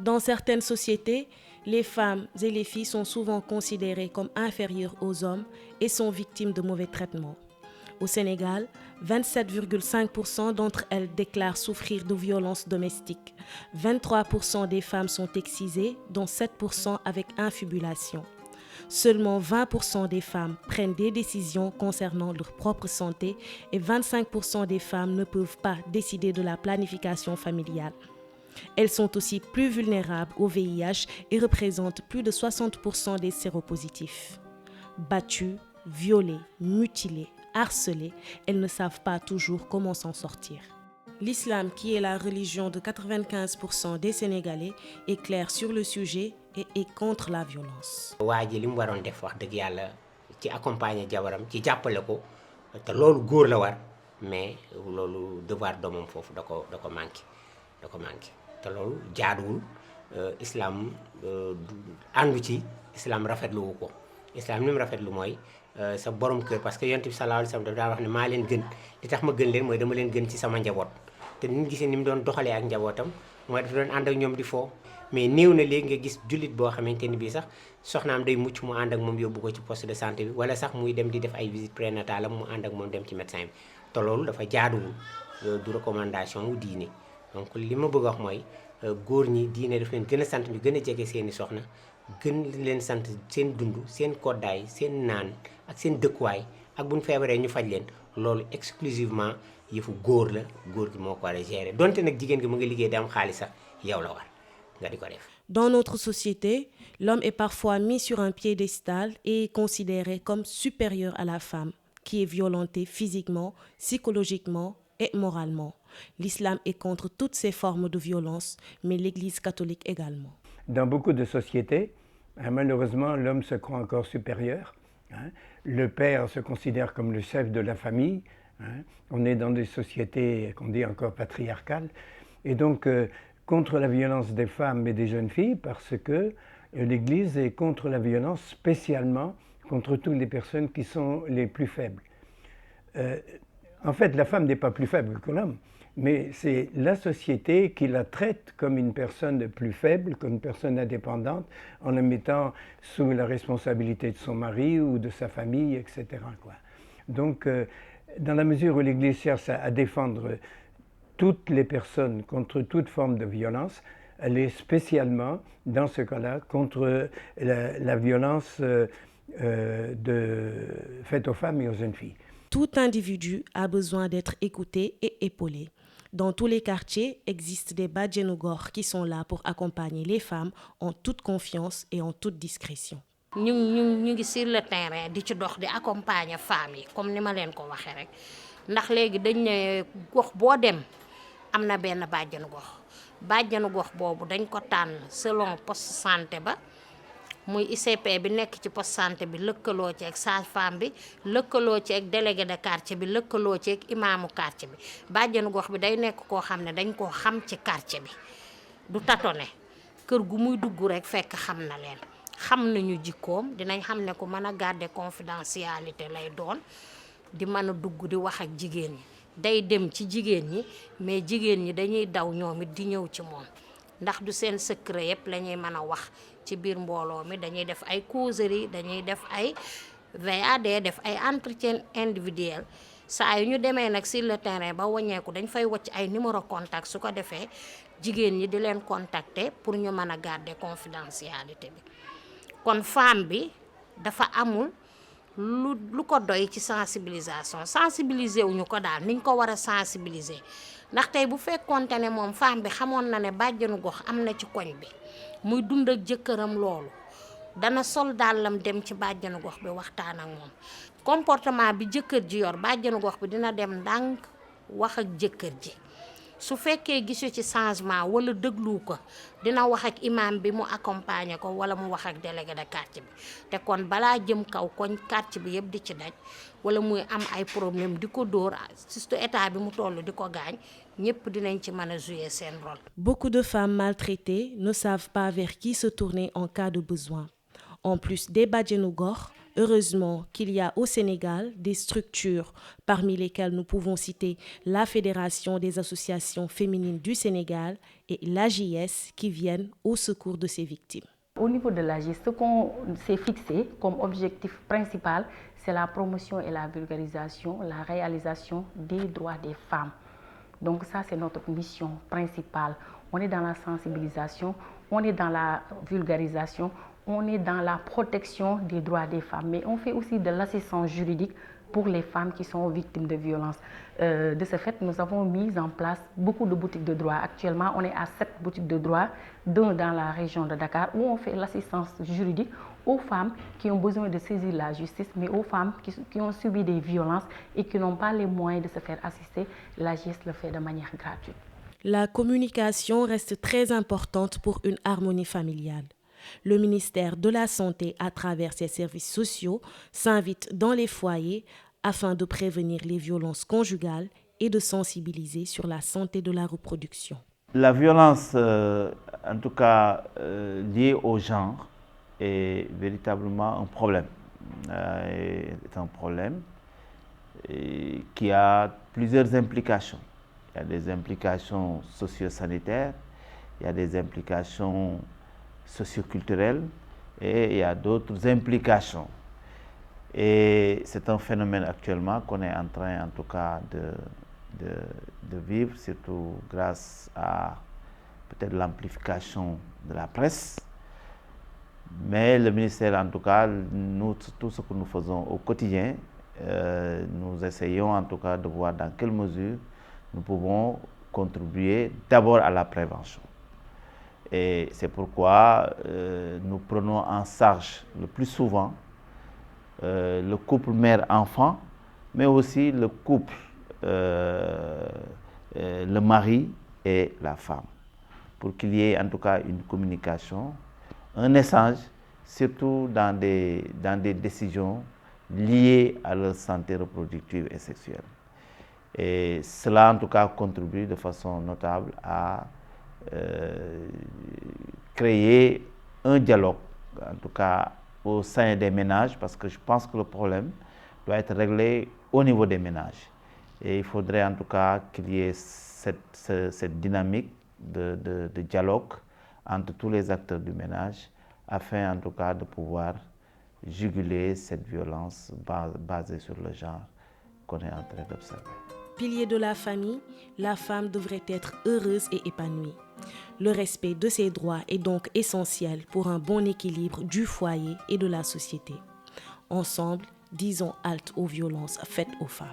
Dans certaines sociétés, les femmes et les filles sont souvent considérées comme inférieures aux hommes et sont victimes de mauvais traitements. Au Sénégal, 27,5% d'entre elles déclarent souffrir de violences domestiques. 23% des femmes sont excisées, dont 7% avec infibulation. Seulement 20% des femmes prennent des décisions concernant leur propre santé et 25% des femmes ne peuvent pas décider de la planification familiale. Elles sont aussi plus vulnérables au VIH et représentent plus de 60% des séropositifs. Battues, violées, mutilées, harcelées, elles ne savent pas toujours comment s'en sortir. L'islam, qui est la religion de 95% des Sénégalais, est clair sur le sujet et est contre la violence. waa ji li mu waroon def wax dëgg yàlla ci accompagner jabaram ci jàppale ko te loolu góor la war mais loolu devoir doomam foofu da ko manqué te loolu jaaduwul islam àndu ci islam rafetluwu ko islam ni mu rafetlu mooy sa borom kër parce que yonent bi sallallahu alayhi wasallam dafa daan wax ne maa leen gën li tax ma gën leen mooy dama leen gën ci sama njaboot te ni ñu gisee ni mu doon doxalee ak njabootam mooy dafa doon ànd ak ñoom di foo mais néew na léegi nga gis jullit boo xamante ni bii sax soxnaam day mucc mu ànd ak moom yóbbu ko ci poste de santé bi wala sax muy dem di def ay visite prénatale mu ànd ak moom dem ci médecin bi te loolu dafa jaaduwul du recommandation wu diine donc li ma bëgg a wax mooy góor ñi diine daf leen gën a sant ñu gën a jege seeni soxna gën leen sant seen dund seen koddaay seen naan ak seen dëkkuwaay ak buñ feebaree ñu faj leen loolu exclusivement yëfu góor la góor gi moo ko war a gérer donte nag jigéen gi mu ngi liggéey di am xaalis sax yow la war nga di ko def. Dans notre société, l'homme est parfois mis sur un piédestal et est considéré comme supérieur à la femme, qui est violentée physiquement, psychologiquement et moralement. L'islam est contre toutes ces formes de violence, mais l'Église catholique également. Dans beaucoup de sociétés, malheureusement, l'homme se croit encore supérieur. Le père se considère comme le chef de la famille. On est dans des sociétés qu'on dit encore patriarcales. Et donc, contre la violence des femmes et des jeunes filles, parce que l'Église est contre la violence, spécialement contre toutes les personnes qui sont les plus faibles. En fait, la femme n'est pas plus faible que l'homme, mais c'est la société qui la traite comme une personne plus faible, comme une personne indépendante, en la mettant sous la responsabilité de son mari ou de sa famille, etc. Donc, dans la mesure où l'Église cherche à défendre toutes les personnes contre toute forme de violence, elle est spécialement, dans ce cas-là, contre la violence faite aux femmes et aux jeunes filles. Tout individu a besoin d'être écouté et épaulé. Dans tous les quartiers existent des bajenu gox qui sont là pour accompagner les femmes en toute confiance et en toute discrétion. ñu ngi sur le terrain di ci dox di accompagner femmes yi comme ni ma leen ko waxee rek ndax léegi dañ ne gox boo dem am na benn bàjjanu gox boobu dañ ko tànn selon poste santé ba muy ICP bi nekk ci poste santé bi lëkkaloo ci ak sage-femme bi lëkkaloo ci ak délégué de quartier bi lëkkaloo ci ak imaamu quartier bi bàjjanu gox bi day nekk koo xam ne dañ koo xam ci quartier bi du tatone kër gu muy dugg rek fekk xam na leen xam nañu jikkoom dinañ xam ne ko mën a garder confidentialité lay doon di mën a dugg di wax ak jigéen ñi day dem ci jigéen ñi mais jigéen ñi dañuy daw ñoom it di ñëw ci moom ndax du seen secret yëpp la ñuy mën a wax ci biir mbooloo mi dañuy def ay causerie dañuy def ay VAD def ay entretien individuel saa yu ñu demee nag sur le terrain ba wàññeeku dañ fay wacc ay numéro contact su ko defee jigéen ñi di leen contacter pour ñu mën a garder confidentialité bi kon femme bi dafa amul lu ko doy ci sensibilisation sensibiliser wuñu ko daal niñ ko war a sensibiliser ndax tey bu fekkoonte ne moom femme bi xamoon na ne bàjjenu gox am na ci koñ bi muy dund ak jëkkëram loolu dana sol dàllam dem ci bàjjenu gox bi waxtaan ak moom comportement bi jëkkër ji yor bàjjenu gox bi dina dem ndànk wax ak jëkkër ji su fekkee gisu ci changement wala déglu ko dina wax ak imam bi mu accompagner ko wala mu wax ak délégué de quartier bi te kon balaa jëm kaw koñ quartier bi yëpp di ci daj wala muy am ay problème di ko dóor surtout état bi mu toll di ko gaañ ñëpp dinañ ci mën a jouer seen rôle. Beaucoup de femmes maltraitées ne savent pas vers qui se tourner en cas de besoin. En plus des bajenu gox, Heureusement qu'il y a au Sénégal des structures parmi lesquelles nous pouvons citer la Fédération des associations féminines du Sénégal et l'AJS qui viennent au secours de ces victimes. Au niveau de l'AJS, ce qu'on s'est fixé comme objectif principal, c'est la promotion et la vulgarisation, la réalisation des droits des femmes. Donc ça, c'est notre mission principale. On est dans la sensibilisation, on est dans la vulgarisation, on est dans la protection des droits des femmes, mais on fait aussi de l'assistance juridique pour les femmes qui sont victimes de violences. De ce fait, nous avons mis en place beaucoup de boutiques de droit. Actuellement, on est à 7 boutiques de droit, 2 dans la région de Dakar, où on fait l'assistance juridique aux femmes qui ont besoin de saisir la justice, mais aux femmes qui ont subi des violences et qui n'ont pas les moyens de se faire assister. L'AJS le fait de manière gratuite. La communication reste très importante pour une harmonie familiale. Le ministère de la Santé, à travers ses services sociaux, s'invite dans les foyers afin de prévenir les violences conjugales et de sensibiliser sur la santé de la reproduction. La violence, en tout cas liée au genre, est véritablement un problème. Est un problème qui a plusieurs implications. Il y a des implications socio-sanitaires, il y a des implications socioculturelles et il y a d'autres implications. Et c'est un phénomène actuellement qu'on est en train, en tout cas, de vivre, surtout grâce à peut-être l'amplification de la presse. Mais le ministère, en tout cas, nous, tout ce que nous faisons au quotidien, nous essayons en tout cas de voir dans quelle mesure nous pouvons contribuer d'abord à la prévention. Et c'est pourquoi nous prenons en charge le plus souvent le couple mère-enfant, mais aussi le couple, le mari et la femme, pour qu'il y ait en tout cas une communication, un échange, surtout dans des décisions liées à leur santé reproductive et sexuelle. Et cela en tout cas contribue de façon notable à créer un dialogue, en tout cas au sein des ménages, parce que je pense que le problème doit être réglé au niveau des ménages. Et il faudrait en tout cas qu'il y ait cette dynamique de dialogue entre tous les acteurs du ménage, afin en tout cas de pouvoir juguler cette violence basée sur le genre qu'on est en train d'observer. Pilier de la famille, la femme devrait être heureuse et épanouie. Le respect de ses droits est donc essentiel pour un bon équilibre du foyer et de la société. Ensemble, disons halte aux violences faites aux femmes.